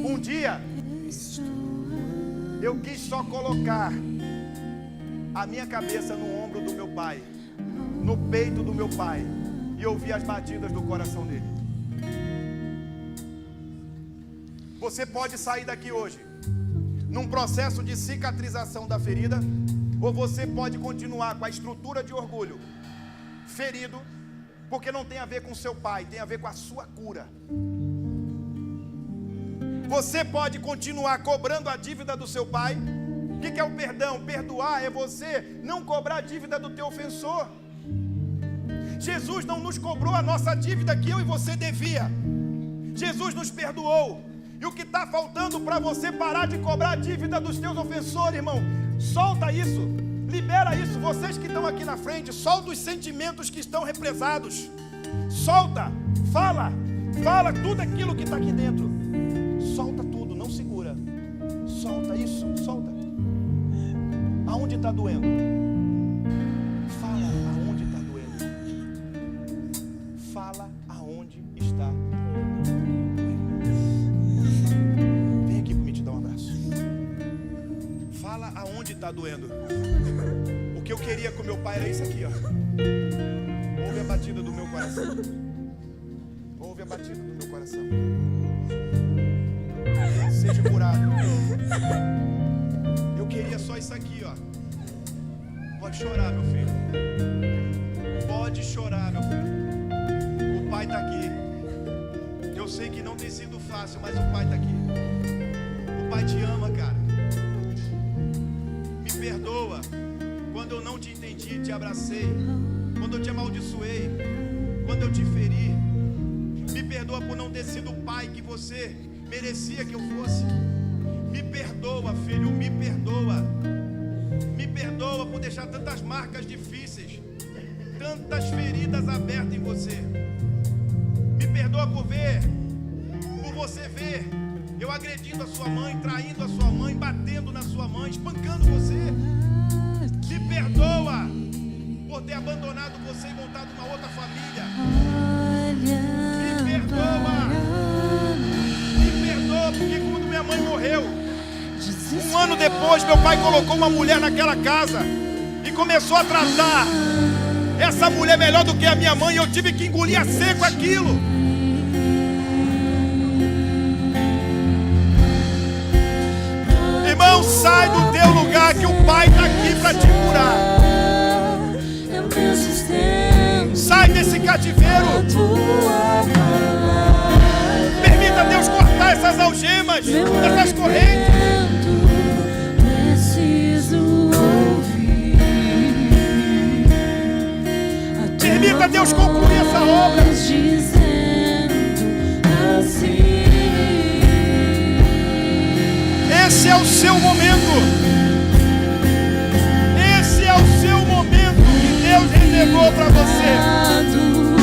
Um dia, eu quis só colocar a minha cabeça no ombro do meu pai, no peito do meu pai, e ouvir as batidas do coração dele. Você pode sair daqui hoje num processo de cicatrização da ferida, ou você pode continuar com a estrutura de orgulho, ferido, porque não tem a ver com seu pai, tem a ver com a sua cura. Você pode continuar cobrando a dívida do seu pai. O que é o perdão? Perdoar é você não cobrar a dívida do teu ofensor. Jesus não nos cobrou a nossa dívida que eu e você devia. Jesus nos perdoou. E o que está faltando para você parar de cobrar a dívida dos teus ofensores, irmão? Solta isso, libera isso. Vocês que estão aqui na frente, solta os sentimentos que estão represados. Solta, fala tudo aquilo que está aqui dentro. Solta tudo, não segura. Solta isso, solta. Aonde está doendo? Fala aonde está doendo. Fala aonde está doendo. Vem aqui para mim te dar um abraço. Fala aonde está doendo. O que eu queria com meu pai era isso aqui, ó. Ouve a batida do meu coração. Ouve a batida do meu coração. Seja curado. Eu queria só isso aqui, ó. Pode chorar, meu filho. Pode chorar, meu filho. O pai está aqui. Eu sei que não tem sido fácil, mas o pai está aqui. O pai te ama, cara. Me perdoa quando eu não te entendi, te abracei, quando eu te amaldiçoei, quando eu te feri. Me perdoa por não ter sido o pai que você merecia que eu fosse. Me perdoa, filho, me perdoa. Me perdoa por deixar tantas marcas difíceis, tantas feridas abertas em você. Me perdoa por você ver eu agredindo a sua mãe, traindo a sua mãe, batendo na sua mãe, espancando você. Me perdoa por ter abandonado você e montado uma outra família. Me perdoa. Porque quando minha mãe morreu, 1 ano depois, meu pai colocou uma mulher naquela casa e começou a tratar essa mulher melhor do que a minha mãe. E eu tive que engolir a seco aquilo. Irmão, sai do teu lugar, que o pai está aqui para te curar. Sai desse cativeiro. Permita Deus cortar essas algemas, essas correntes. Permita Deus concluir essa obra. Esse é o seu momento. Esse é o seu momento que Deus reservou para você.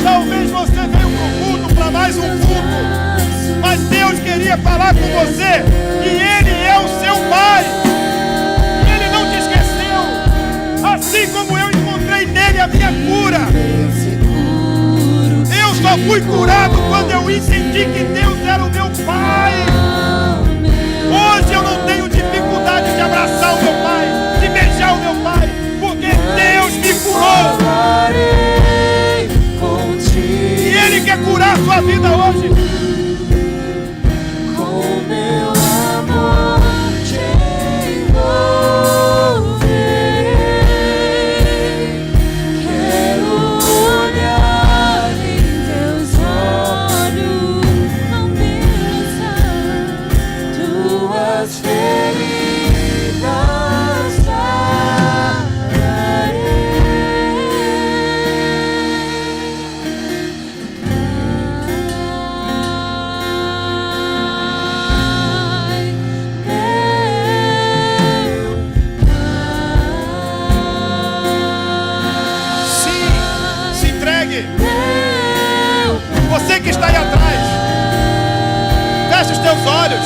Talvez você veio para o culto, para mais um culto, mas Deus queria falar com você que Ele é o seu Pai. eu fui curado quando eu entendi que Deus era o meu Pai. Hoje eu não tenho dificuldade de abraçar o meu Pai, de beijar o meu Pai, porque Deus me curou. E Ele quer curar a sua vida hoje. Você que está aí atrás, feche os teus olhos.